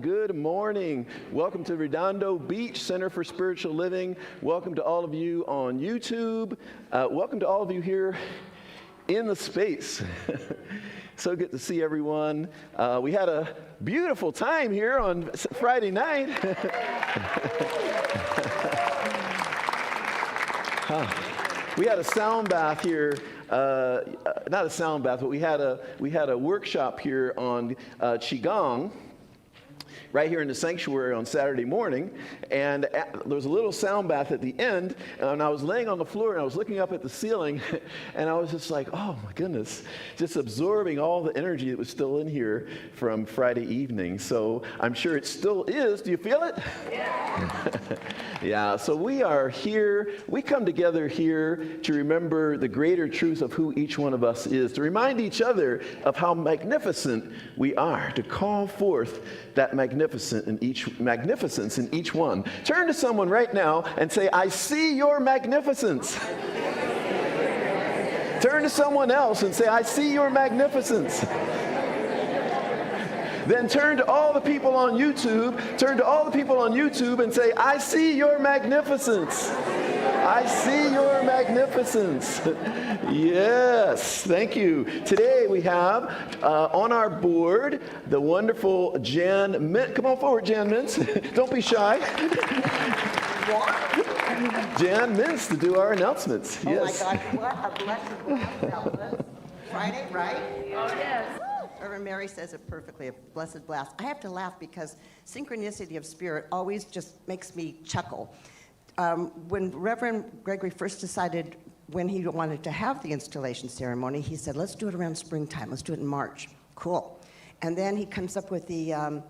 Good morning. Welcome to Redondo Beach Center for Spiritual Living. Welcome to all of you on YouTube. Welcome to all of you here in the space. So good to see everyone. We had a beautiful time here on Friday night. We had a sound bath here. Not a sound bath, but we had a workshop here on Qigong, right here in the sanctuary on Saturday morning, and there was a little sound bath at the end, and I was laying on the floor and I was looking up at the ceiling, and I was just like, oh my goodness, just absorbing all the energy that was still in here from Friday evening. So I'm sure it still is. Do you feel it? Yeah. Yeah, so we are here, we come together here to remember the greater truth of who each one of us is, to remind each other of how magnificent we are, to call forth that magnificence in each one. Turn to someone right now and say, I see your magnificence. Turn to someone else and say, I see your magnificence. Then turn to all the people on YouTube, and say, I see your magnificence. I see your magnificence. Yes, thank you. Today we have on our board the wonderful Jan Mintz. Come on forward, Jan Mintz. Don't be shy. Jan Mintz to do our announcements. Oh yes. my God, what a blessed announcement. Friday, right? Oh, yes. Reverend Mary says it perfectly, a blessed blast. I have to laugh because synchronicity of spirit always just makes me chuckle. When Reverend Gregory first decided when he wanted to have the installation ceremony, he said, let's do it around springtime. Let's do it in March. Cool. And then he comes up with the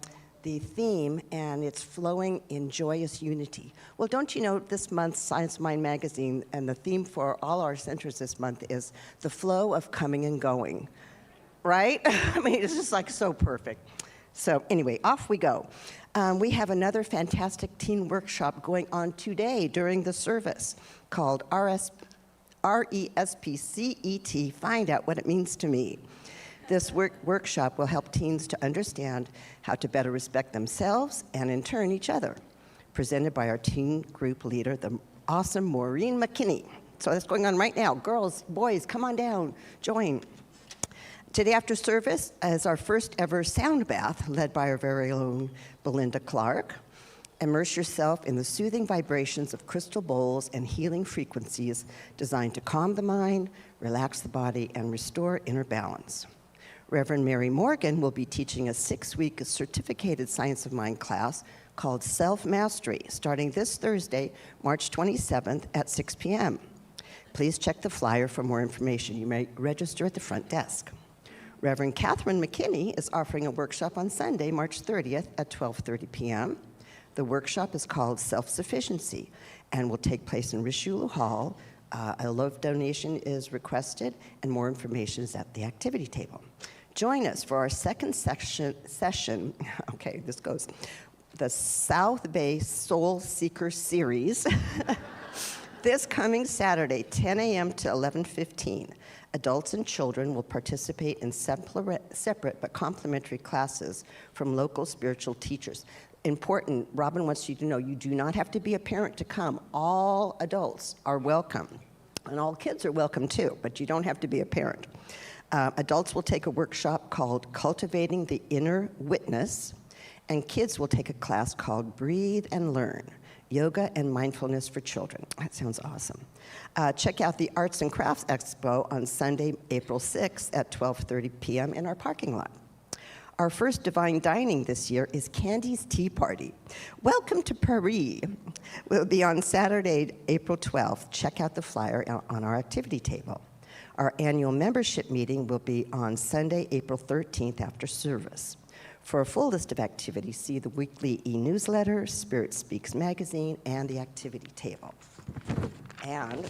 theme, and it's flowing in joyous unity. Well, don't you know this month's Science Mind magazine, and the theme for all our centers this month is the flow of coming and going. Right? I mean, it's just like so perfect. So anyway, off we go. We have another fantastic teen workshop going on today during the service called RESPCET, Find Out What It Means to Me. This workshop will help teens to understand how to better respect themselves and in turn each other. Presented by our teen group leader, the awesome Maureen McKinney. So that's going on right now. Girls, boys, come on down, join. Today after service is our first ever sound bath led by our very own Belinda Clark. Immerse yourself in the soothing vibrations of crystal bowls and healing frequencies designed to calm the mind, relax the body, and restore inner balance. Reverend Mary Morgan will be teaching a 6-week certificated Science of Mind class called Self-Mastery, starting this Thursday, March 27th at 6 p.m. Please check the flyer for more information. You may register at the front desk. Reverend Catherine McKinney is offering a workshop on Sunday, March 30th at 12:30 p.m. The workshop is called Self-Sufficiency and will take place in Rishulu Hall. A love donation is requested, and more information is at the activity table. Join us for our second session. Okay, this goes. The South Bay Soul Seeker Series. This coming Saturday, 10 a.m. to 11:15. Adults and children will participate in separate but complementary classes from local spiritual teachers. Important, Robin wants you to know, you do not have to be a parent to come. All adults are welcome, and all kids are welcome too, but you don't have to be a parent. Adults will take a workshop called Cultivating the Inner Witness, and kids will take a class called Breathe and Learn, Yoga and Mindfulness for Children. That sounds awesome. Check out the Arts and Crafts Expo on Sunday, April 6th at 12:30 p.m. in our parking lot. Our first Divine Dining this year is Candy's Tea Party. Welcome to Paris. We'll be on Saturday, April 12th. Check out the flyer on our activity table. Our annual membership meeting will be on Sunday, April 13th after service. For a full list of activities, see the weekly e-newsletter, Spirit Speaks magazine, and the activity table. And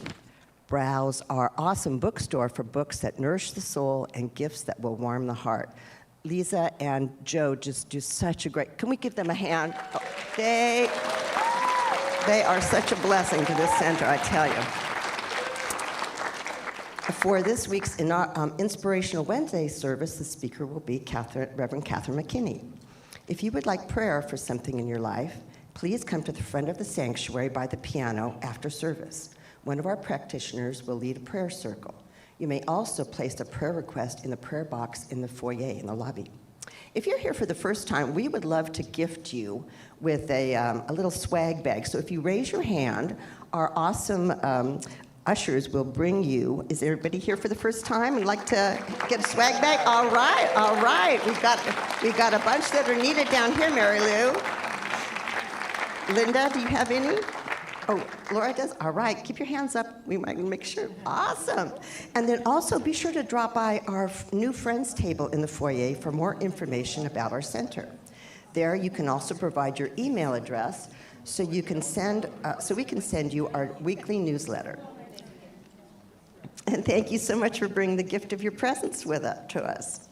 browse our awesome bookstore for books that nourish the soul and gifts that will warm the heart. Lisa and Joe just do such a great, can we give them a hand? Oh, they are such a blessing to this center, I tell you. For this week's Inspirational Wednesday service, the speaker will be Reverend Catherine McKinney. If you would like prayer for something in your life, please come to the front of the sanctuary by the piano after service. One of our practitioners will lead a prayer circle. You may also place a prayer request in the prayer box in the foyer in the lobby. If you're here for the first time, we would love to gift you with a little swag bag. So if you raise your hand, our awesome ushers will bring you. Is everybody here for the first time? You'd like to get a swag bag? All right. We've got a bunch that are needed down here, Mary Lou. Linda, do you have any? Oh, Laura does? All right, keep your hands up. We might make sure. Awesome. And then also be sure to drop by our new friends table in the foyer for more information about our center. There you can also provide your email address so we can send you our weekly newsletter. And thank you so much for bringing the gift of your presence to us.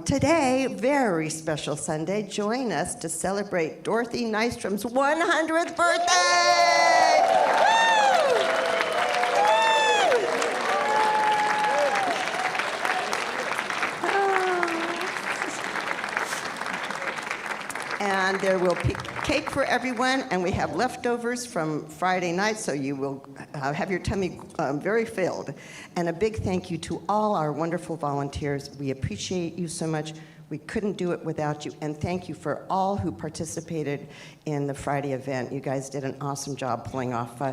Today, very special Sunday, join us to celebrate Dorothy Nystrom's 100th birthday! And there will be cake for everyone, and we have leftovers from Friday night, so you will have your tummy very filled. And a big thank you to all our wonderful volunteers. We appreciate you so much. We couldn't do it without you. And thank you for all who participated in the Friday event. You guys did an awesome job pulling off we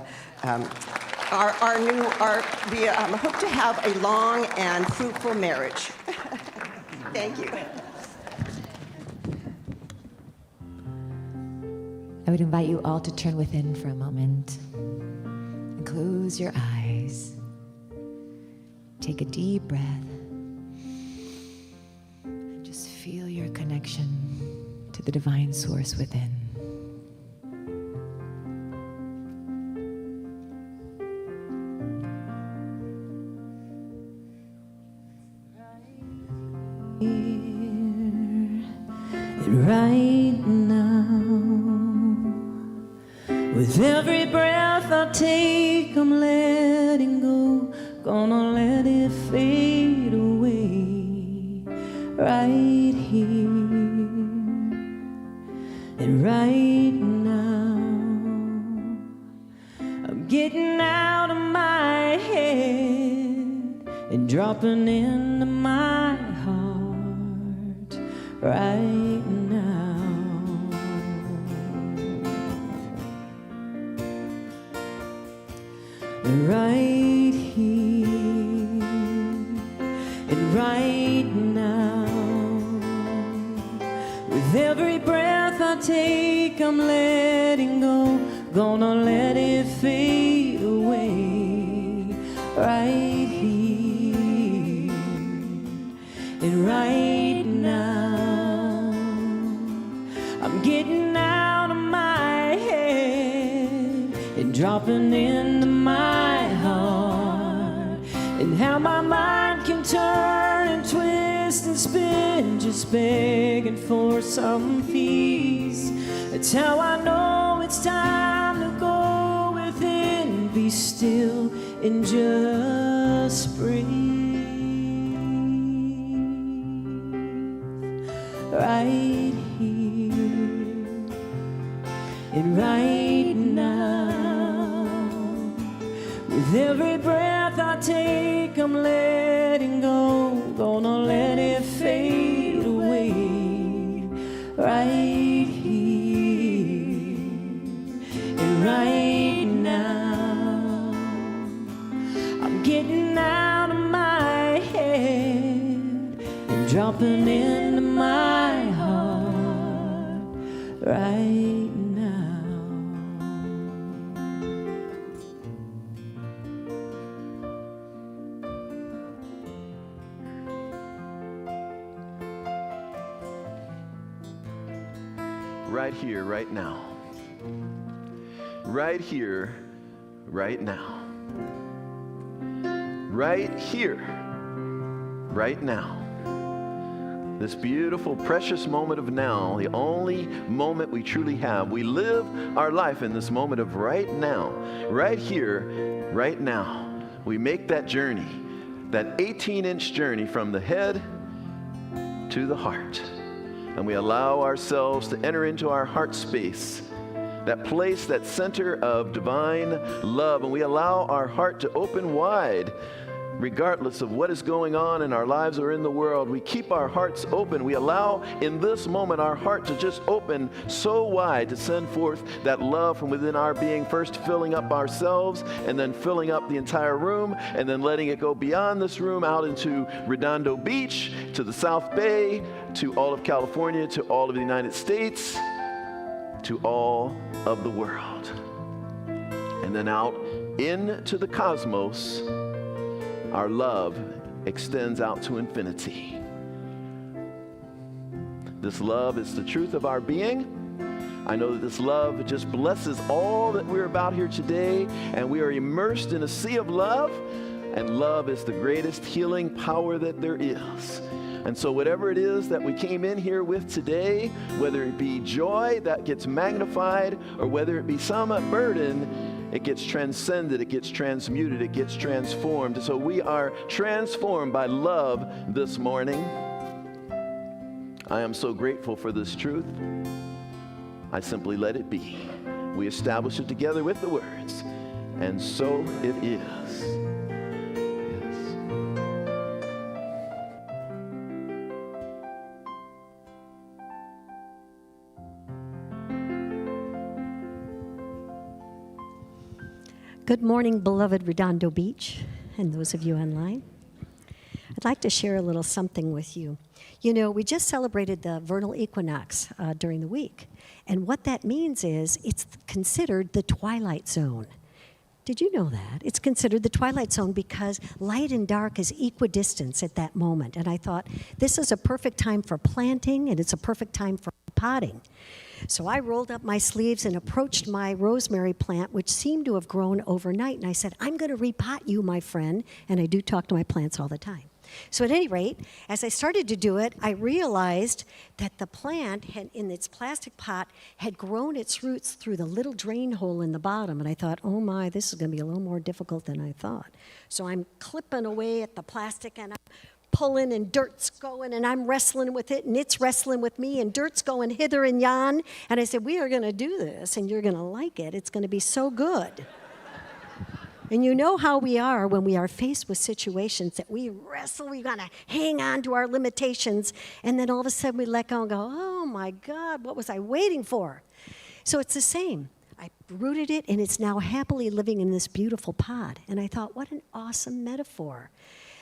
hope to have a long and fruitful marriage. Thank you. I would invite you all to turn within for a moment and close your eyes. Take a deep breath. Just feel your connection to the divine source within. Right now, with every breath I take, I'm letting go, gonna let it fade away. Right here and right now, I'm getting out of my head and dropping into my heart. Right now, right here and right now. With every breath I take, I'm letting go, gonna let it fade away. Right here and right now, I'm getting out of my head and dropping into my heart. And how my mind can turn and twist and spin, just begging for some peace. That's how I know it's time to go within, be still and just breathe. Right here and right now, with every breath I take, I'm letting go, gonna let it fade away. Right here and right now, I'm getting out of my head and dropping into my heart. Right now. Right here, right now. Right here, right now. Right here, right now. This beautiful, precious moment of now, the only moment we truly have. We live our life in this moment of right now, right here, right now. We make that journey, that 18-inch journey from the head to the heart. and we allow ourselves to enter into our heart space, that place, that center of divine love, and we allow our heart to open wide regardless of what is going on in our lives or in the world. We keep our hearts open. We allow in this moment our heart to just open so wide to send forth that love from within our being, first filling up ourselves and then filling up the entire room and then letting it go beyond this room out into Redondo Beach, to the South Bay, to all of California, to all of the United States, to all of the world. And then out into the cosmos. Our love extends out to infinity. This love is the truth of our being. I know that this love just blesses all that we're about here today, and we are immersed in a sea of love, and love is the greatest healing power that there is. And so whatever it is that we came in here with today, whether it be joy that gets magnified or whether it be some burden, it gets transcended, it gets transmuted, it gets transformed. So we are transformed by love this morning. I am so grateful for this truth. I simply let it be. We establish it together with the words, and so it is. Yes. Good morning, beloved Redondo Beach, and those of you online. I'd like to share a little something with you. You know, we just celebrated the vernal equinox during the week, and what that means is it's considered the twilight zone. Did you know that? It's considered the twilight zone because light and dark is equidistant at that moment, and I thought this is a perfect time for planting, and it's a perfect time for potting. So I rolled up my sleeves and approached my rosemary plant, which seemed to have grown overnight. And I said, I'm going to repot you, my friend. And I do talk to my plants all the time. So at any rate, as I started to do it, I realized that the plant had, in its plastic pot, had grown its roots through the little drain hole in the bottom. And I thought, oh my, this is going to be a little more difficult than I thought. So I'm clipping away at the plastic, and I'm pulling, and dirt's going, and I'm wrestling with it, and it's wrestling with me, and dirt's going hither and yon. And I said, we are going to do this, and you're going to like it. It's going to be so good. And you know how we are when we are faced with situations that we wrestle, we got to hang on to our limitations, and then all of a sudden we let go and go, oh my God, what was I waiting for? So it's the same. I rooted it, and it's now happily living in this beautiful pot. And I thought, what an awesome metaphor.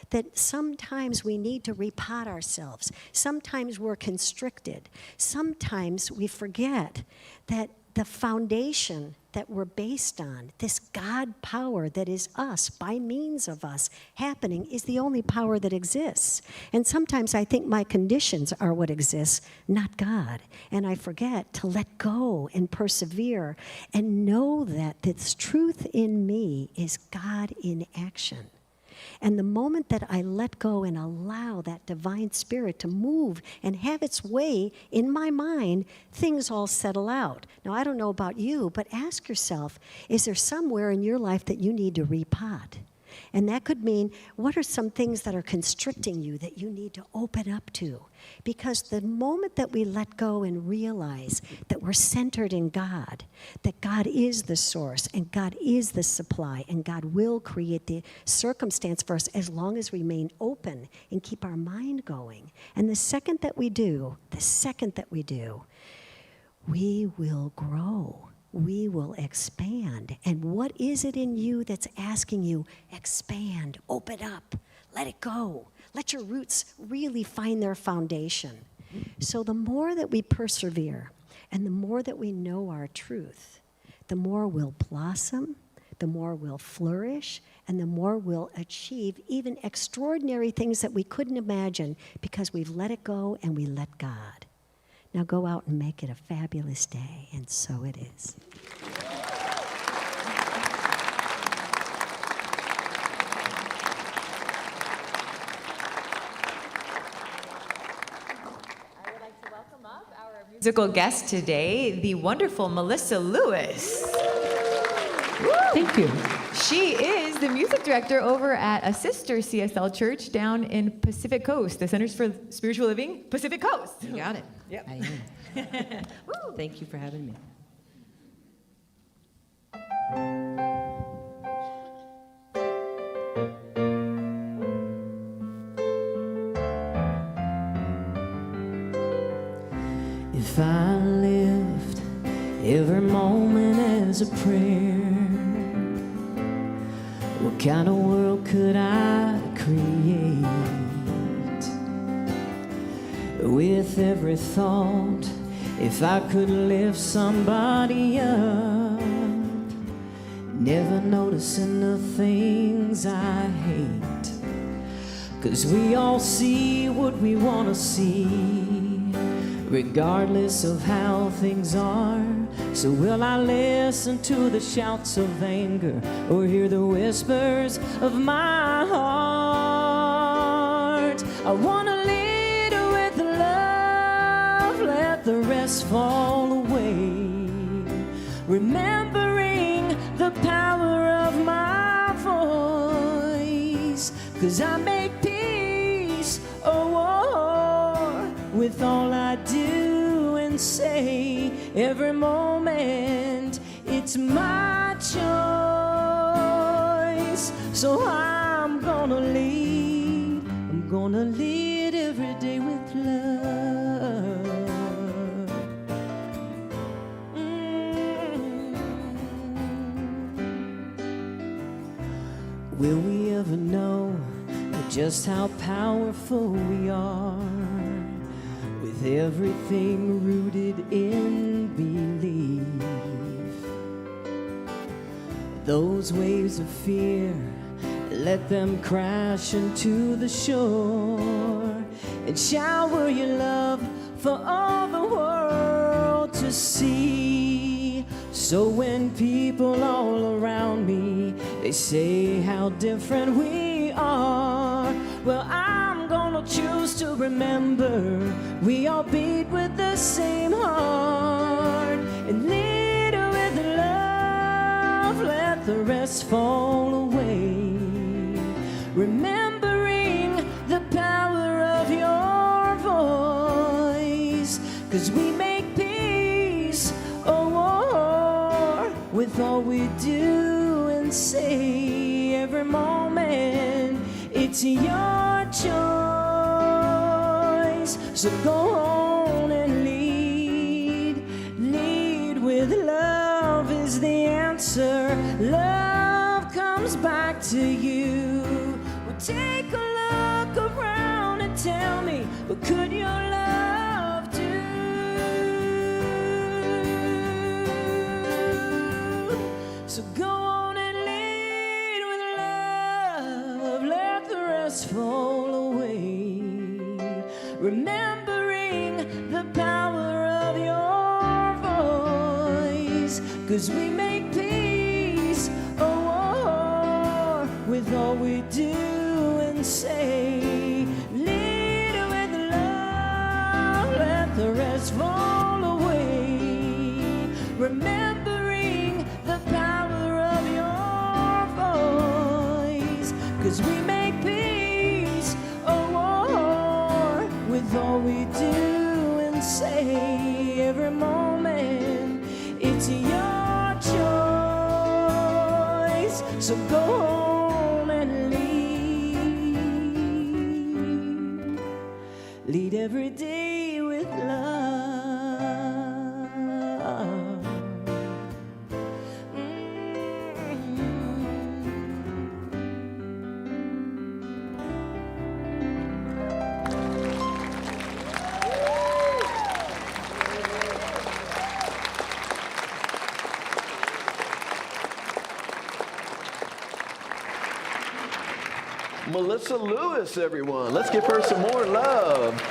That sometimes we need to repot ourselves. Sometimes we're constricted. Sometimes we forget that the foundation that we're based on, this God power that is us, by means of us, happening, is the only power that exists. And sometimes I think my conditions are what exists, not God. And I forget to let go and persevere and know that this truth in me is God in action. And the moment that I let go and allow that divine spirit to move and have its way in my mind, things all settle out. Now, I don't know about you, but ask yourself, is there somewhere in your life that you need to repot? And that could mean, what are some things that are constricting you that you need to open up to? Because the moment that we let go and realize that we're centered in God, that God is the source and God is the supply and God will create the circumstance for us as long as we remain open and keep our mind going. And the second that we do, we will grow. We will expand. And what is it in you that's asking you, expand, open up, let it go. Let your roots really find their foundation. So the more that we persevere and the more that we know our truth, the more we'll blossom, the more we'll flourish, and the more we'll achieve even extraordinary things that we couldn't imagine because we've let it go and we let God. Now go out and make it a fabulous day, and so it is. Musical guest today, the wonderful Melissa Lewis. Thank you. She is the music director over at a sister CSL church down in Pacific Coast, the Centers for Spiritual Living, Pacific Coast. You got it. Yep. I am. Thank you for having me. If I lived every moment as a prayer, what kind of world could I create? With every thought, if I could lift somebody up, never noticing the things I hate. 'Cause we all see what we want to see, regardless of how things are. So will I listen to the shouts of anger or hear the whispers of my heart? I want to lead with love, let the rest fall away, remembering the power of my voice. 'Cause I make peace, with all I do and say. Every moment, it's my choice. So I'm gonna lead every day with love. Will we ever know just how powerful we are? With everything rooted in belief, those waves of fear, let them crash into the shore and shower your love for all the world to see. So when people all around me, they say how different we are, well, I'm gonna choose to remember we all beat with the same heart. And lead with love, let the rest fall away, remembering the power of your voice. 'Cause we make peace, with all we do and say. Every moment, it's your choice. So go on and lead with love is the answer. Love comes back to you. Well, take a look around and tell me, what could your love do? So go on and lead with love, let the rest fall away, remembering the power of your voice. 'Cause we make peace, with all we do and say. Lead with love, let the rest fall away, remembering the power of your voice. 'Cause we make peace, with all we do and say. Every moment, it's your choice. So go on and lead every day with love. Melissa Lewis, everyone. Let's give her some more love.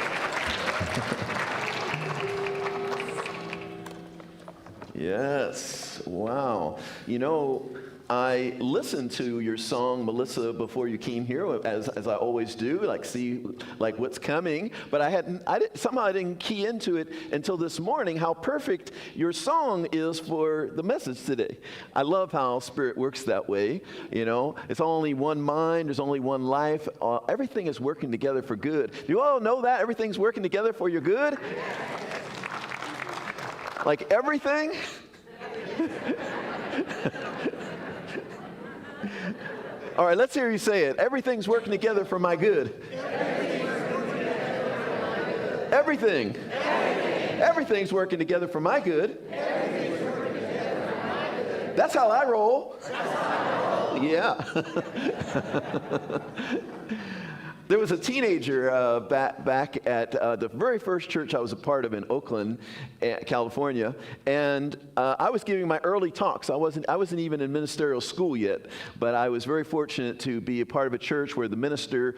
Yes. Wow. You know, I listened to your song, Melissa, before you came here, as I always do, like see like what's coming. But somehow I didn't key into it until this morning how perfect your song is for the message today. I love how Spirit works that way. You know, it's only one mind, there's only one life. Everything is working together for good. Do you all know that everything's working together for your good? Like everything? All right, let's hear you say it. Everything's working together for my good. Everything. Everything's working together for my good. That's how I roll. Yeah. There was a teenager back at the very first church I was a part of in Oakland, California, and I was giving my early talks. I wasn't even in ministerial school yet, but I was very fortunate to be a part of a church where the minister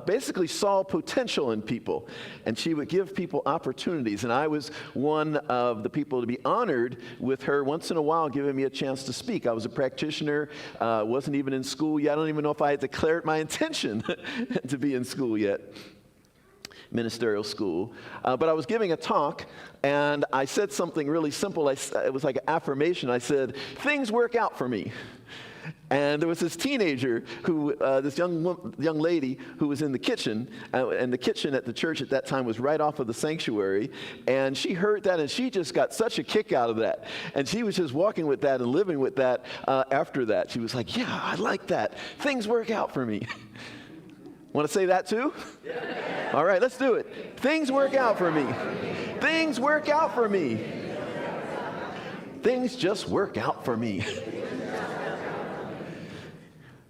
basically saw potential in people, and she would give people opportunities. And I was one of the people to be honored with her once in a while giving me a chance to speak. I was a practitioner, wasn't even in school yet. I don't even know if I had declared my intention to be in school yet, ministerial school. But I was giving a talk, and I said something really simple. It was like an affirmation. I said, things work out for me. And there was this teenager who, this young lady who was in the kitchen, and the kitchen at the church at that time was right off of the sanctuary, and she heard that, and she just got such a kick out of that. And she was just walking with that and living with that after that. She was like, yeah, I like that. Things work out for me. Want to say that too? Yeah. All right, let's do it. Things work out for me. Things work out for me. Things just work out for me.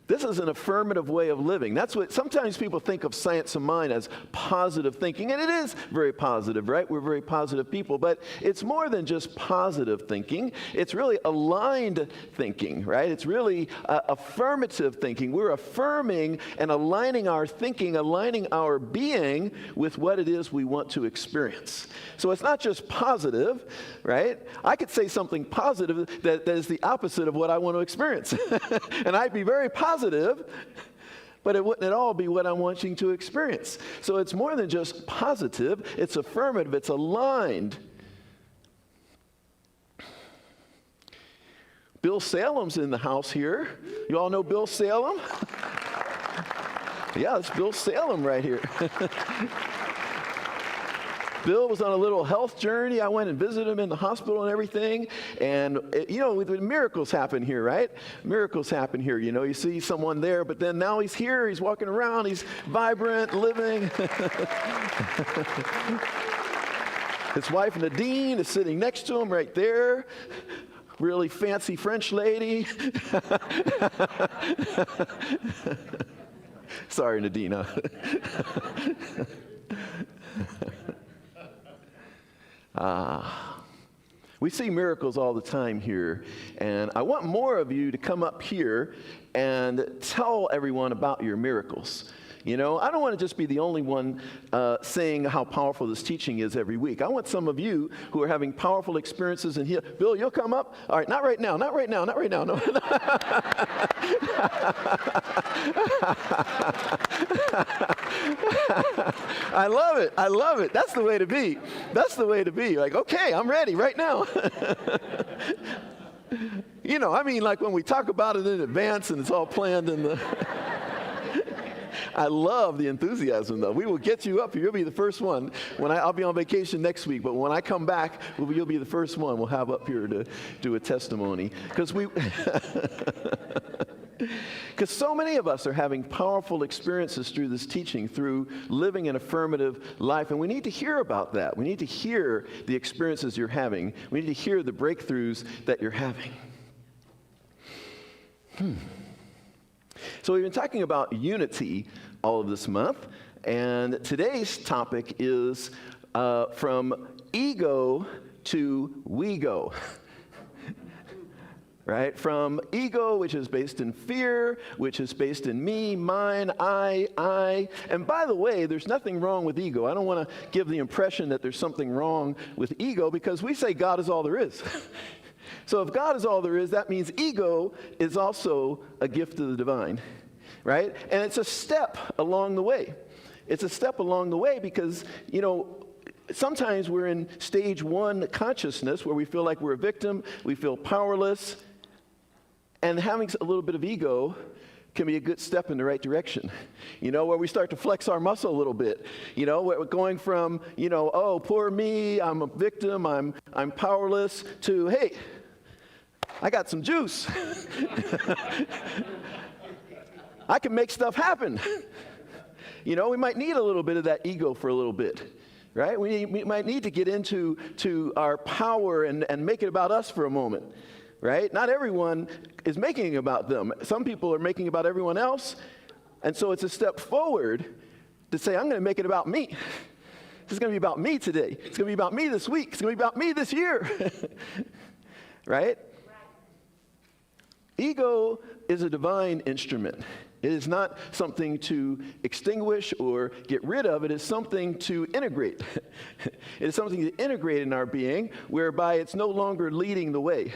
This is an affirmative way of living. That's what sometimes people think of science of mind as positive thinking, and it is very positive, right? We're very positive people, but it's more than just positive thinking. It's really aligned thinking, right? It's really affirmative thinking. We're affirming and aligning our thinking, aligning our being with what it is we want to experience. So it's not just positive, right? I could say something positive that is the opposite of what I want to experience, and I'd be very positive, but it wouldn't at all be what I'm wanting to experience. So it's more than just positive, it's affirmative, it's aligned. Bill Salem's in the house here. You all know Bill Salem? Yeah, it's Bill Salem right here. Bill was on a little health journey. I went and visited him in the hospital and everything. And, miracles happen here, right? Miracles happen here. You know, you see someone there, but then now he's here. He's walking around. He's vibrant, living. His wife, Nadine, is sitting next to him right there. Really fancy French lady. Sorry, Nadine. We see miracles all the time here, and I want more of you to come up here and tell everyone about your miracles. You know, I don't want to just be the only one saying how powerful this teaching is every week. I want some of you who are having powerful experiences and here. Bill, you'll come up? All right, not right now, not right now, not right now. No. I love it. I love it. That's the way to be. That's the way to be. Like, okay, I'm ready right now. You know, I mean, like when we talk about it in advance and it's all planned in the... I love the enthusiasm, though. We will get you up here. You'll be the first one. I'll be on vacation next week, but when I come back, you'll be the first one we'll have up here to do a testimony. Because so many of us are having powerful experiences through this teaching, through living an affirmative life, and we need to hear about that. We need to hear the experiences you're having. We need to hear the breakthroughs that you're having. So we've been talking about unity all of this month, and today's topic is from ego to we-go. Right? From ego, which is based in fear, which is based in me, mine, I. And by the way, there's nothing wrong with ego. I don't want to give the impression that there's something wrong with ego, because we say God is all there is. So if God is all there is, that means ego is also a gift of the divine, right? And it's a step along the way. It's a step along the way because, sometimes we're in stage 1 consciousness where we feel like we're a victim, we feel powerless, and having a little bit of ego can be a good step in the right direction, where we start to flex our muscle a little bit, we're going from, oh, poor me, I'm a victim, I'm powerless, to, hey, I got some juice. I can make stuff happen. We might need a little bit of that ego for a little bit, right? We might need to get into our power and make it about us for a moment, right? Not everyone is making it about them. Some people are making it about everyone else, and so it's a step forward to say, I'm going to make it about me. This is going to be about me today. It's going to be about me this week. It's going to be about me this year, right? Ego is a divine instrument. It is not something to extinguish or get rid of. It is something to integrate. It is something to integrate in our being, whereby it's no longer leading the way.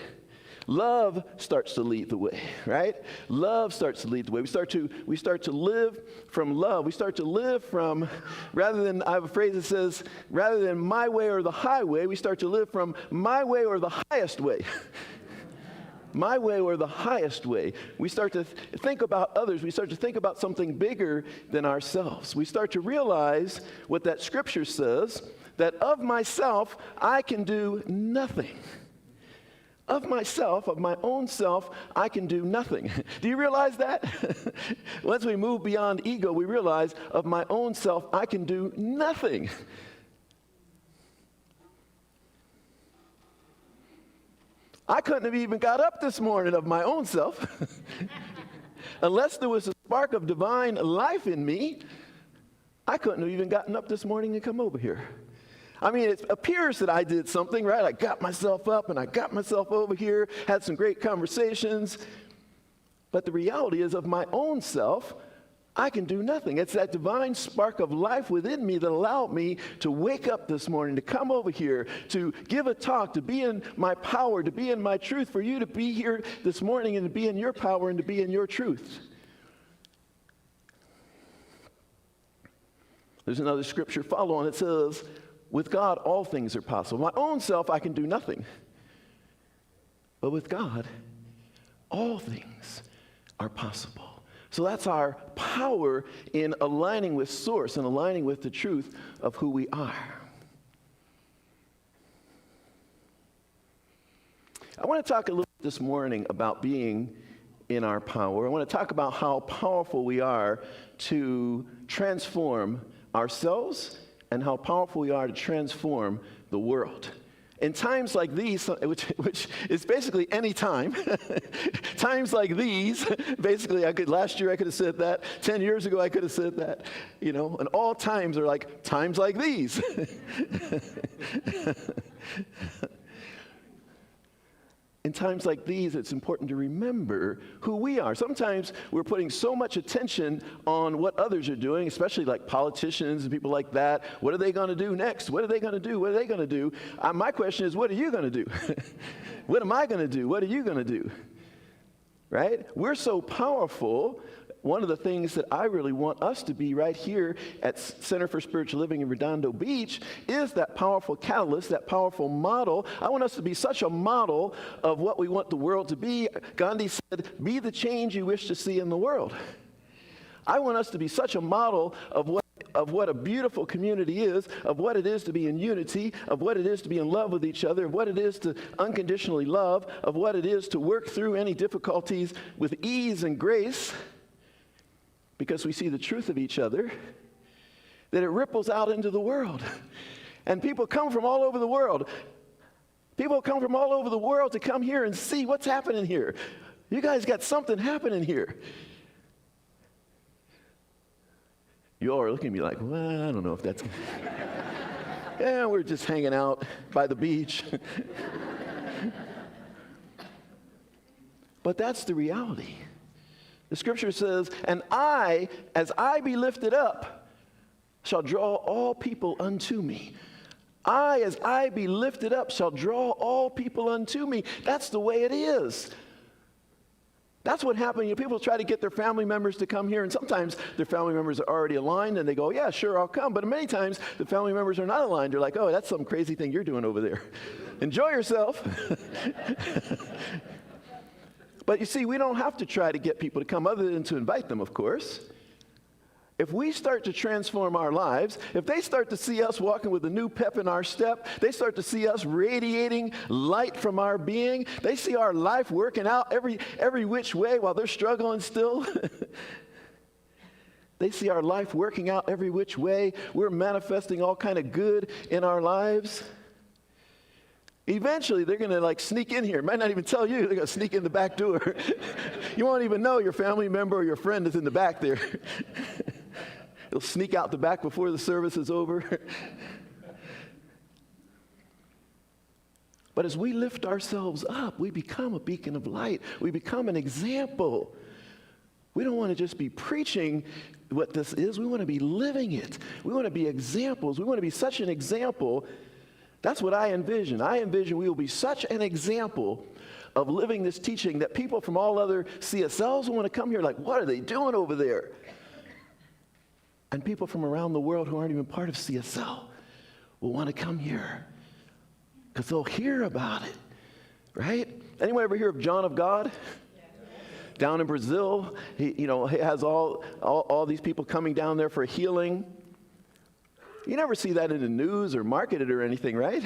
Love starts to lead the way, right? Love starts to lead the way. We start to live from love. We start to live from, rather than, I have a phrase that says, rather than my way or the highway, we start to live from my way or the highest way. My way or the highest way. We start to think about others. We start to think about something bigger than ourselves. We start to realize what that scripture says, that of myself, I can do nothing. Of myself, of my own self, I can do nothing. Do you realize that? Once we move beyond ego, we realize of my own self, I can do nothing. I couldn't have even got up this morning of my own self unless there was a spark of divine life in me. I couldn't have even gotten up this morning and come over here. I mean, it appears that I did something, right? I got myself up and I got myself over here, had some great conversations. But the reality is, of my own self, I can do nothing. It's that divine spark of life within me that allowed me to wake up this morning, to come over here, to give a talk, to be in my power, to be in my truth, for you to be here this morning and to be in your power and to be in your truth. There's another scripture following. It says, with God, all things are possible. My own self, I can do nothing. But with God, all things are possible. So that's our power in aligning with source and aligning with the truth of who we are. I want to talk a little bit this morning about being in our power. I want to talk about how powerful we are to transform ourselves and how powerful we are to transform the world. In times like these, which is basically any time, times like these, basically last year I could have said that, 10 years ago I could have said that, and all times are like times like these. In times like these, it's important to remember who we are. Sometimes we're putting so much attention on what others are doing, especially like politicians and people like that. What are they going to do next? What are they going to do? What are they going to do? My question is, what are you going to do? What am I going to do? What are you going to do? Right? We're so powerful. One of the things that I really want us to be right here at Center for Spiritual Living in Redondo Beach is that powerful catalyst, that powerful model. I want us to be such a model of what we want the world to be. Gandhi said, be the change you wish to see in the world. I want us to be such a model of what a beautiful community is, of what it is to be in unity, of what it is to be in love with each other, of what it is to unconditionally love, of what it is to work through any difficulties with ease and grace, because we see the truth of each other, that it ripples out into the world. And people come from all over the world. People come from all over the world to come here and see what's happening here. You guys got something happening here. You all are looking at me like, well, I don't know if that's... Yeah, we're just hanging out by the beach. But that's the reality. The scripture says, and I, as I be lifted up, shall draw all people unto me. As I be lifted up, shall draw all people unto me. That's the way it is. That's what happened. You know, people try to get their family members to come here, and sometimes their family members are already aligned, and they go, yeah, sure, I'll come. But many times, the family members are not aligned. They're like, oh, that's some crazy thing you're doing over there. Enjoy yourself. But you see, we don't have to try to get people to come other than to invite them, of course. If we start to transform our lives, if they start to see us walking with a new pep in our step, they start to see us radiating light from our being, they see our life working out every which way while they're struggling still. They see our life working out every which way. We're manifesting all kind of good in our lives. Eventually, they're going to like sneak in here. Might not even tell you. They're going to sneak in the back door. You won't even know your family member or your friend is in the back there. They'll sneak out the back before the service is over. But as we lift ourselves up, we become a beacon of light. We become an example. We don't want to just be preaching what this is. We want to be living it. We want to be examples. We want to be such an example. That's what I envision. I envision we will be such an example of living this teaching that people from all other CSLs will want to come here like, what are they doing over there? And people from around the world who aren't even part of CSL will want to come here because they'll hear about it, right? Anyone ever hear of John of God? Down in Brazil, he has all these people coming down there for healing. You never see that in the news or marketed or anything, right?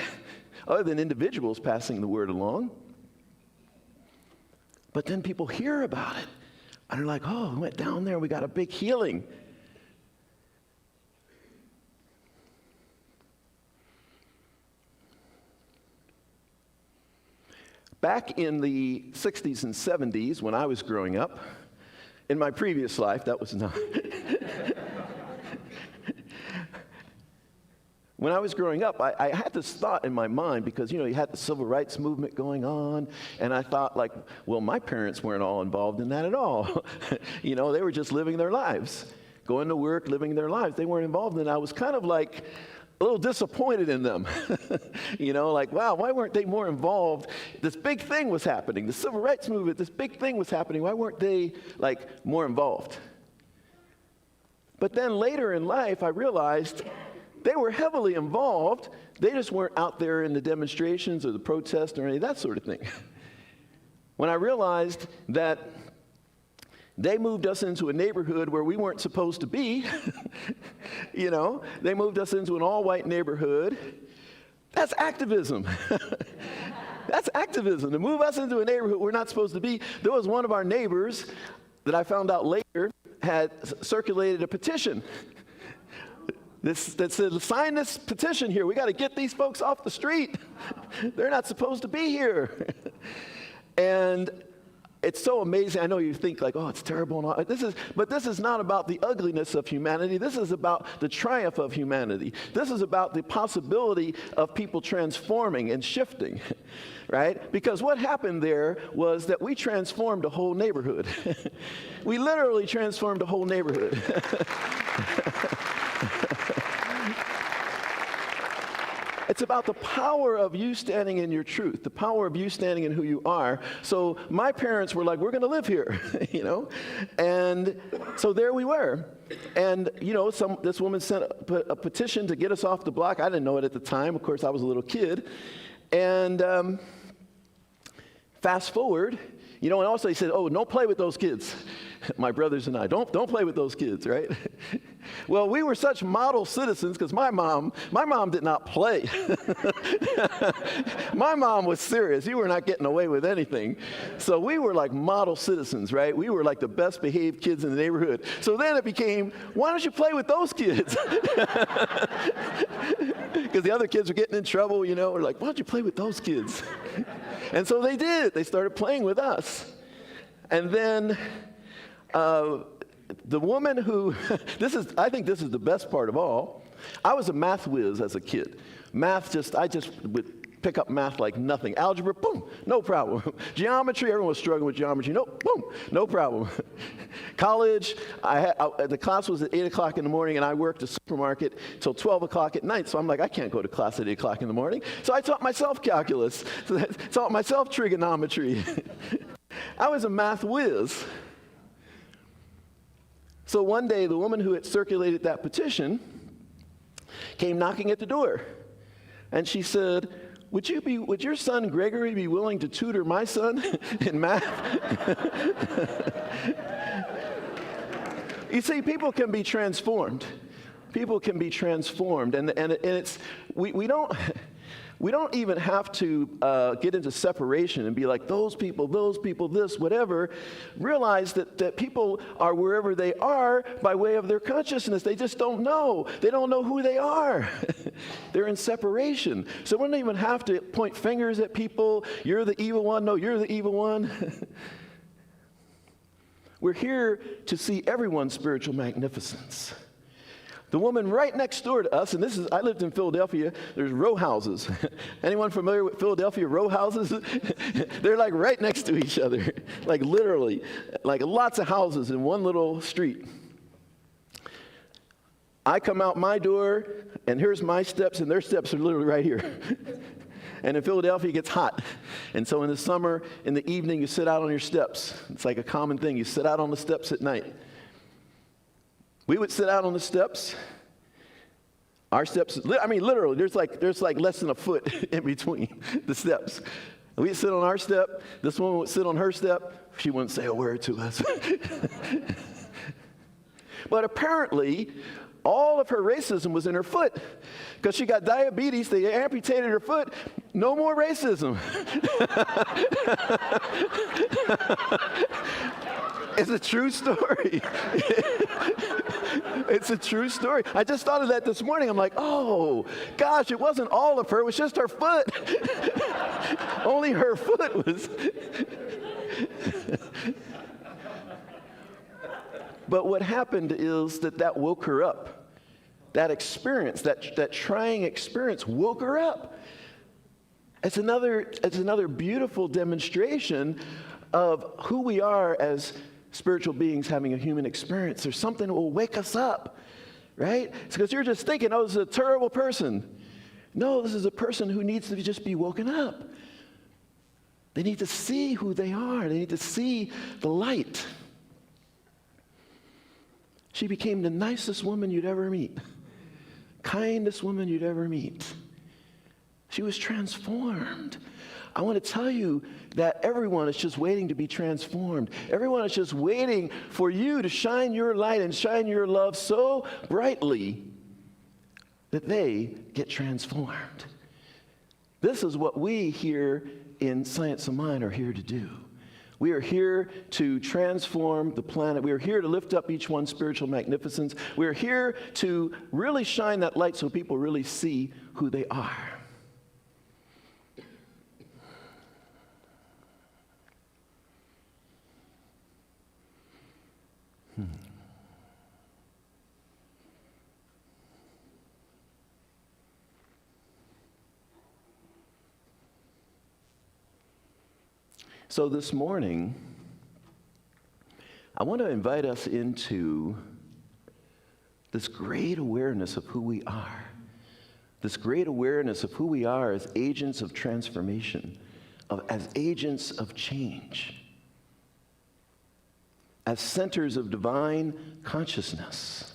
Other than individuals passing the word along. But then people hear about it. And they're like, oh, we went down there and we got a big healing. Back in the 60s and 70s, when I was growing up, in my previous life, that was not... When I was growing up, I had this thought in my mind because, you had the civil rights movement going on, and I thought, like, well, my parents weren't all involved in that at all. They were just living their lives, going to work, living their lives. They weren't involved in it. I was kind of like a little disappointed in them. Like, wow, why weren't they more involved? This big thing was happening, the civil rights movement, this big thing was happening. Why weren't they, like, more involved? But then later in life, I realized they were heavily involved. They just weren't out there in the demonstrations or the protests or any of that sort of thing. When I realized that they moved us into a neighborhood where we weren't supposed to be, they moved us into an all-white neighborhood. That's activism. That's activism, to move us into a neighborhood we're not supposed to be. There was one of our neighbors that I found out later had circulated a petition that said, sign this petition here. We got to get these folks off the street. They're not supposed to be here. And it's so amazing. I know you think like, oh, it's terrible. And all. But this is not about the ugliness of humanity. This is about the triumph of humanity. This is about the possibility of people transforming and shifting, right? Because what happened there was that we transformed a whole neighborhood. We literally transformed a whole neighborhood. It's about the power of you standing in your truth, the power of you standing in who you are. So my parents were like, we're going to live here, And so there we were. And, this woman sent a petition to get us off the block. I didn't know it at the time. Of course, I was a little kid. And fast forward, and also he said, oh, don't play with those kids. My brothers and I, don't play with those kids, right? Well, we were such model citizens because my mom did not play. My mom was serious. You were not getting away with anything. So we were like model citizens, right? We were like the best behaved kids in the neighborhood. So then it became, why don't you play with those kids? Because the other kids were getting in trouble, We're like, why don't you play with those kids? And so they did. They started playing with us. And then the woman who, I think this is the best part of all. I was a math whiz as a kid. I just would pick up math like nothing. Algebra, boom, no problem. Geometry, everyone was struggling with geometry. No, boom, no problem. College, the class was at 8 o'clock in the morning, and I worked at a supermarket till 12 o'clock at night. So I'm like, I can't go to class at 8 o'clock in the morning. So I taught myself calculus, taught myself trigonometry. I was a math whiz. So one day, the woman who had circulated that petition came knocking at the door. And she said, would your son Gregory be willing to tutor my son in math? You see, people can be transformed. People can be transformed. And it's, we don't even have to get into separation and be like, those people, this, whatever. Realize that people are wherever they are by way of their consciousness. They just don't know. They don't know who they are. They're in separation. So we don't even have to point fingers at people. You're the evil one. No, you're the evil one. We're here to see everyone's spiritual magnificence. The woman right next door to us, and I lived in Philadelphia, there's row houses. Anyone familiar with Philadelphia row houses? They're like right next to each other, like literally, like lots of houses in one little street. I come out my door, and here's my steps, and their steps are literally right here. And in Philadelphia, it gets hot. And so in the summer, in the evening, you sit out on your steps. It's like a common thing. You sit out on the steps at night. We would sit out on the steps. Our steps, I mean, literally, there's like less than a foot in between the steps. We'd sit on our step. This woman would sit on her step. She wouldn't say a word to us. But apparently, all of her racism was in her foot. Because she got diabetes, they amputated her foot. No more racism. It's a true story. It's a true story. I just thought of that this morning. I'm like, oh, gosh, it wasn't all of her. It was just her foot. Only her foot was. But what happened is that woke her up. That experience, that trying experience woke her up. It's another beautiful demonstration of who we are as spiritual beings having a human experience. There's something that will wake us up, right? It's because you're just thinking, oh, this is a terrible person. No, this is a person who needs to just be woken up. They need to see who they are. They need to see the light. She became the nicest woman you'd ever meet. Kindest woman you'd ever meet. She was transformed. I want to tell you that everyone is just waiting to be transformed. Everyone is just waiting for you to shine your light and shine your love so brightly that they get transformed. This is what we here in Science of Mind are here to do. We are here to transform the planet. We are here to lift up each one's spiritual magnificence. We are here to really shine that light so people really see who they are. So this morning, I want to invite us into this great awareness of who we are, this great awareness of who we are as agents of transformation, as agents of change, as centers of divine consciousness.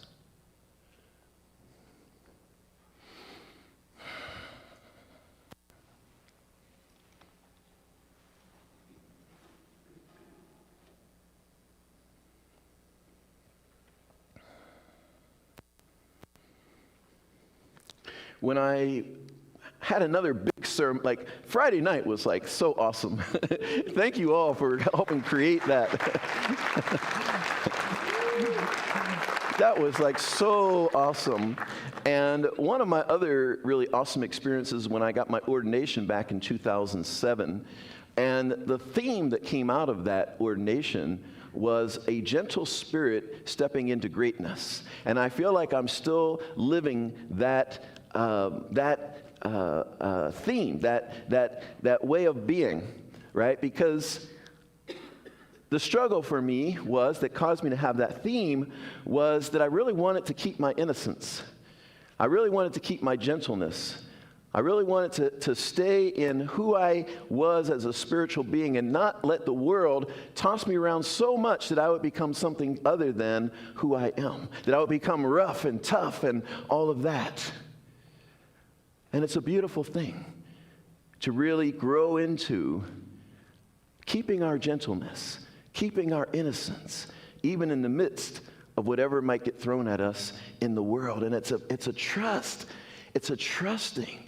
When I had another big sermon, like Friday night was like so awesome. Thank you all for helping create that. That was like so awesome. And one of my other really awesome experiences when I got my ordination back in 2007, and the theme that came out of that ordination was a gentle spirit stepping into greatness. And I feel like I'm still living that theme, that way of being, right? Because The struggle for me was, that caused me to have that theme, was that I really wanted to keep my innocence. I really wanted to keep my gentleness. I really wanted to stay in who I was as a spiritual being and not let the world toss me around so much that I would become something other than who I am, that I would become rough and tough and all of that. And it's a beautiful thing to really grow into keeping our gentleness, keeping our innocence, even in the midst of whatever might get thrown at us in the world. And it's a trust. It's a trusting.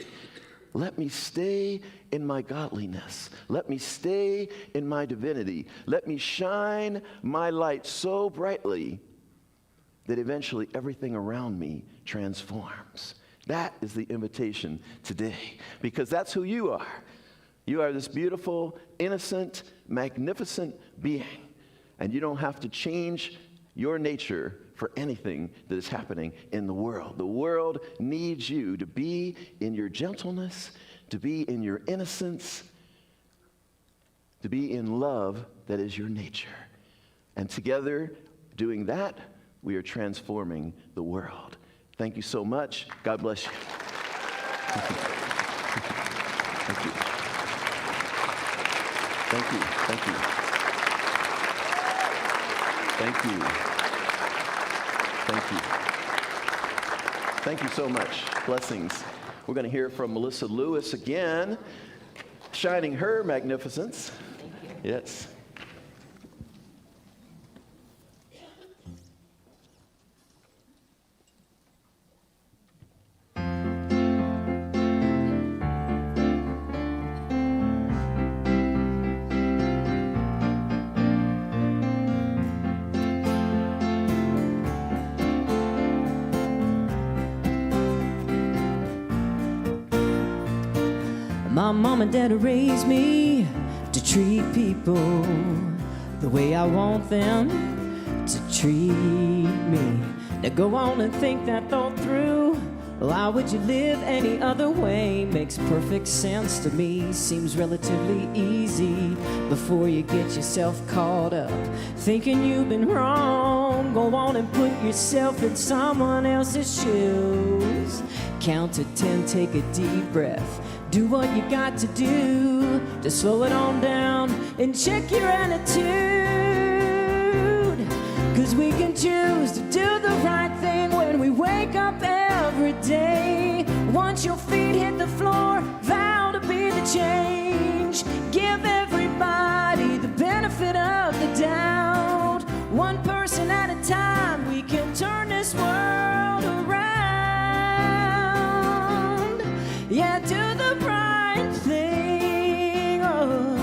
Let me stay in my godliness. Let me stay in my divinity. Let me shine my light so brightly that eventually everything around me transforms. That is the invitation today, because that's who you are. You are this beautiful, innocent, magnificent being, and you don't have to change your nature for anything that is happening in the world. The world needs you to be in your gentleness, to be in your innocence, to be in love that is your nature. And together, doing that, we are transforming the world. Thank you so much. God bless you. Thank you. Thank you. Thank you. Thank you. Thank you. Thank you. Thank you so much. Blessings. We're going to hear from Melissa Lewis again, shining her magnificence. Thank you. Yes. My mom and dad raised me to treat people the way I want them to treat me. Now go on and think that thought through. Why would you live any other way? Makes perfect sense to me. Seems relatively easy before you get yourself caught up thinking you've been wrong. Go on and put yourself in someone else's shoes. Count to 10, take a deep breath. Do what you got to do to slow it on down and check your attitude. 'Cause we can choose to do the right thing when we wake up every day. Once your feet hit the floor, vow to be the change. Give everybody the benefit of the doubt. One person at a time, we can turn this world around. Yeah, do the right thing. Oh.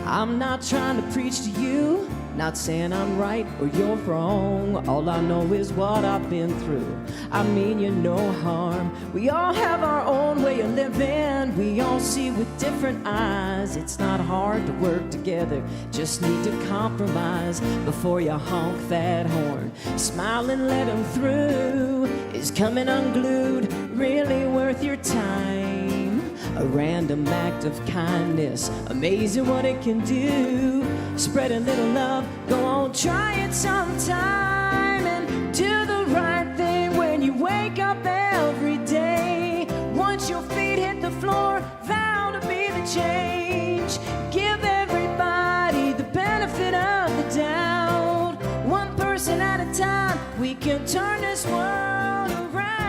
I'm not trying to preach to you, not saying I'm right or you're wrong. All I know is what I've been through. I mean you no harm. We all have our own way of living. We all see with different eyes. It's not hard to work together. Just need to compromise before you honk that horn. Smile and let him through. Is coming unglued really worth your time? A random act of kindness, amazing what it can do. Spread a little love, go on, try it sometime. And do the right thing when you wake up every day. Once your feet hit the floor, vow to be the change. Give everybody the benefit of the doubt. One person at a time, we can turn this world around.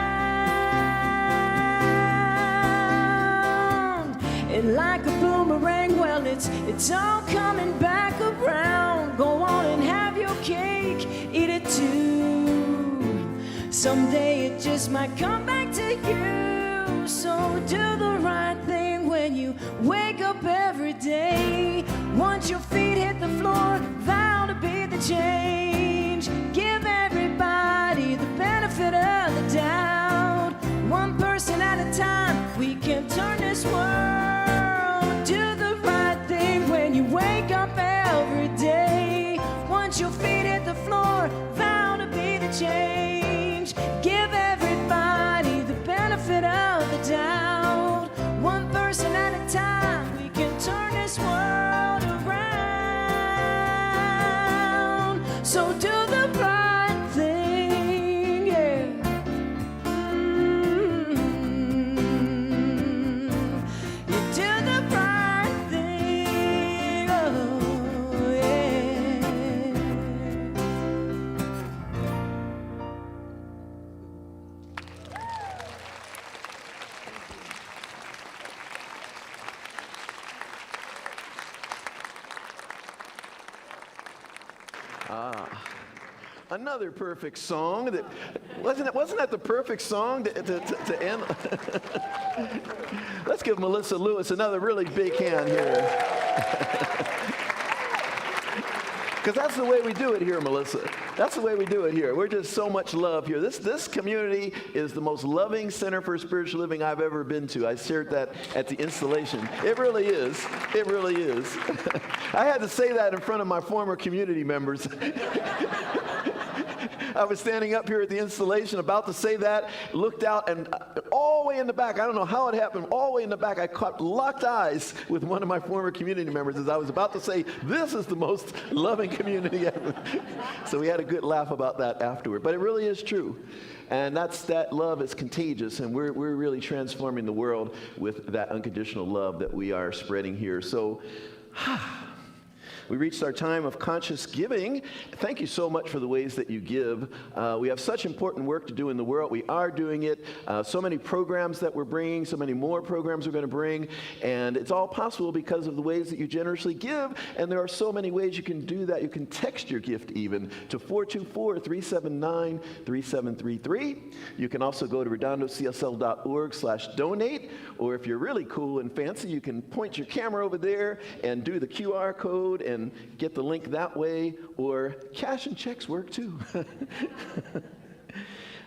And like a boomerang, well, it's all coming back around. Go on and have your cake, eat it too. Someday it just might come back to you. So do the right thing when you wake up every day. Once your feet hit the floor, vow to be the change. Give everybody the benefit of the doubt. One person at a time, we can turn this world. Do the right thing when you wake up every day. Once your feet hit the floor, vow to be the change. Give everybody the benefit of the doubt. Another perfect song. That wasn't that the perfect song to end? Let's give Melissa Lewis another really big hand here. Because that's the way we do it here, Melissa. That's the way we do it here. We're just so much love here. This community is the most loving center for spiritual living I've ever been to. I shared that at the installation. It really is. It really is. I had to say that in front of my former community members. I was standing up here at the installation about to say that, looked out, and all the way in the back, I don't know how it happened, all the way in the back, I caught locked eyes with one of my former community members as I was about to say, this is the most loving community ever. So we had a good laugh about that afterward. But it really is true. And that love is contagious, and we're really transforming the world with that unconditional love that we are spreading here. So, we reached our time of conscious giving. Thank you so much for the ways that you give. We have such important work to do in the world. We are doing it. So many programs that we're bringing, so many more programs we're going to bring. And it's all possible because of the ways that you generously give. And there are so many ways you can do that. You can text your gift even to 424-379-3733. You can also go to redondocsl.org/donate. Or if you're really cool and fancy, you can point your camera over there and do the QR code and get the link that way, or cash and checks work too.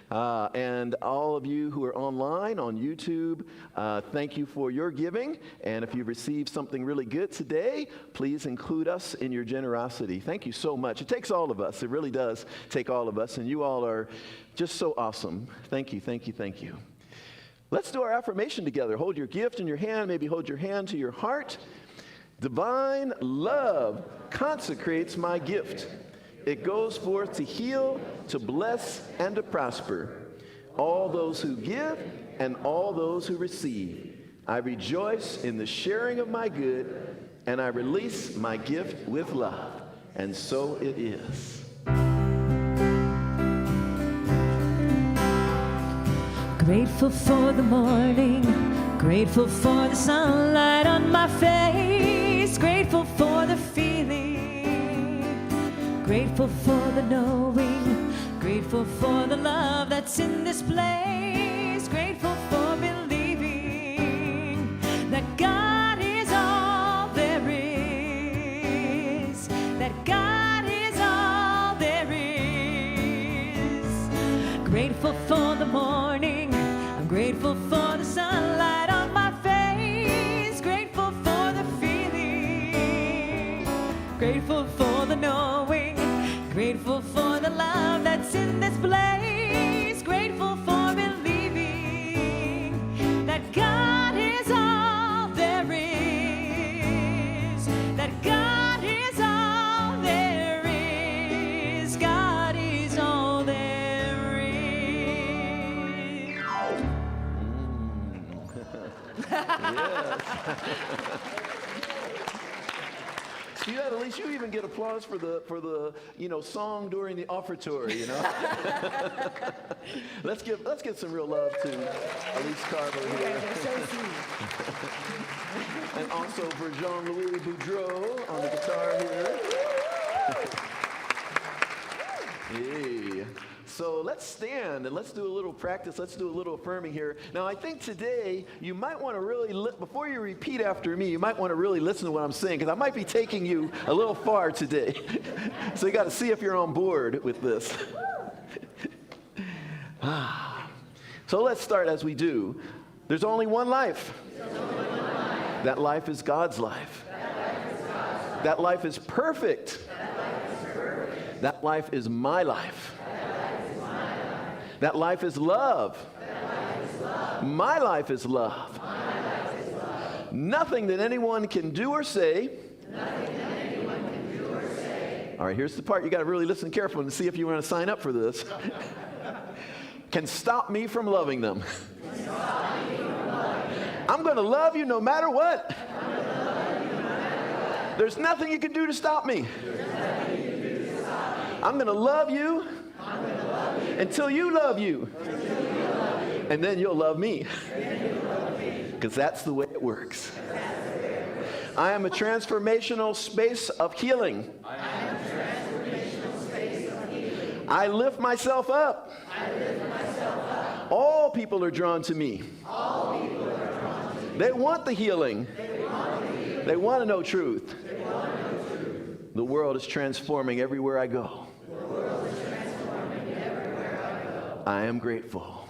And all of you who are online on YouTube, thank you for your giving. And if you've received something really good today, please include us in your generosity. Thank you so much. It takes all of us. It really does take all of us. And you all are just so awesome. Thank you, thank you, thank you. Let's do our affirmation together. Hold your gift in your hand. Maybe hold your hand to your heart. Divine love consecrates my gift. It goes forth to heal, to bless, and to prosper all those who give and all those who receive. I rejoice in the sharing of my good, and I release my gift with love. And so it is. Grateful for the morning, grateful for the sunlight on my face, grateful for the feeling, grateful for the knowing, grateful for the love that's in this place, grateful for believing that God is all there is, that God is all there is. Grateful for the morning, I'm grateful for the sunlight on my face, grateful for the feeling, grateful for the knowing, grateful for the love that's in this place, grateful for believing that God is all there is, that God is all there is, God is all there is. Yes. See that? At least you even get applause for the song during the offertory. Let's give some real love to Elise Carver here. And also for Jean-Louis Boudreau on the guitar here. Hey. So let's stand and let's do a little practice. Let's do a little affirming here. Now, I think today you might want to really, before you repeat after me, you might want to really listen to what I'm saying, because I might be taking you a little far today. So you got to see if you're on board with this. So let's start as we do. There's only one life. That life is God's life. That life is perfect. That life is my life. That life is love. My life is love. Nothing that anyone can do or say. All right, here's the part you got to really listen carefully and see if you want to sign up for this. Can stop me from loving them. I'm going to love you no matter what. There's nothing you can do to stop me. I'm going to love you until you love you. And then you'll love me. Because that's the way it works. I am a transformational space of healing. I lift myself up. All people are drawn to me. They want the healing. They want to know truth. The world is transforming everywhere I go. I am grateful.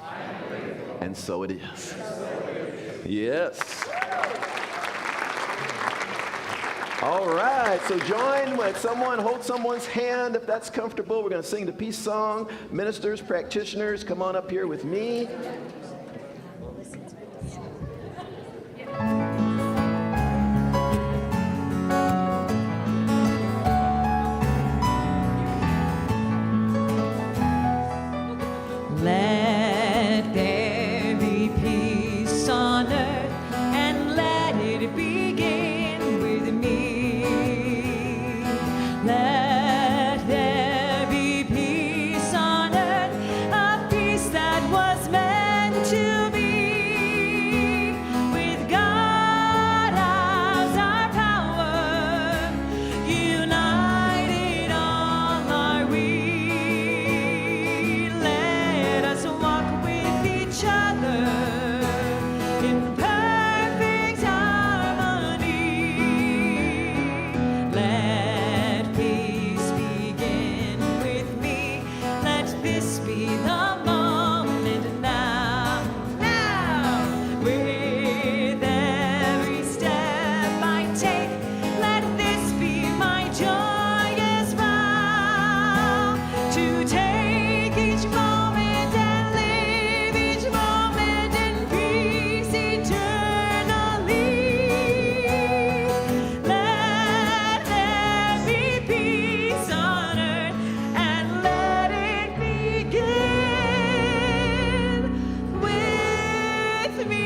And so it is. Yes. All right, so join with someone, hold someone's hand if that's comfortable. We're going to sing the peace song. Ministers, practitioners, come on up here with me. Let there be peace on earth, and let it begin with me. Let there be peace on earth, a peace that was meant to be. With God as our power, united all are we. Let us walk with each other in perfect harmony. Let peace begin with me. Let this be the moment now. Now, with every step I take, let this be my joyous vow to take each moment and live each moment in peace eternally. Let there be peace on earth, and let it begin with me.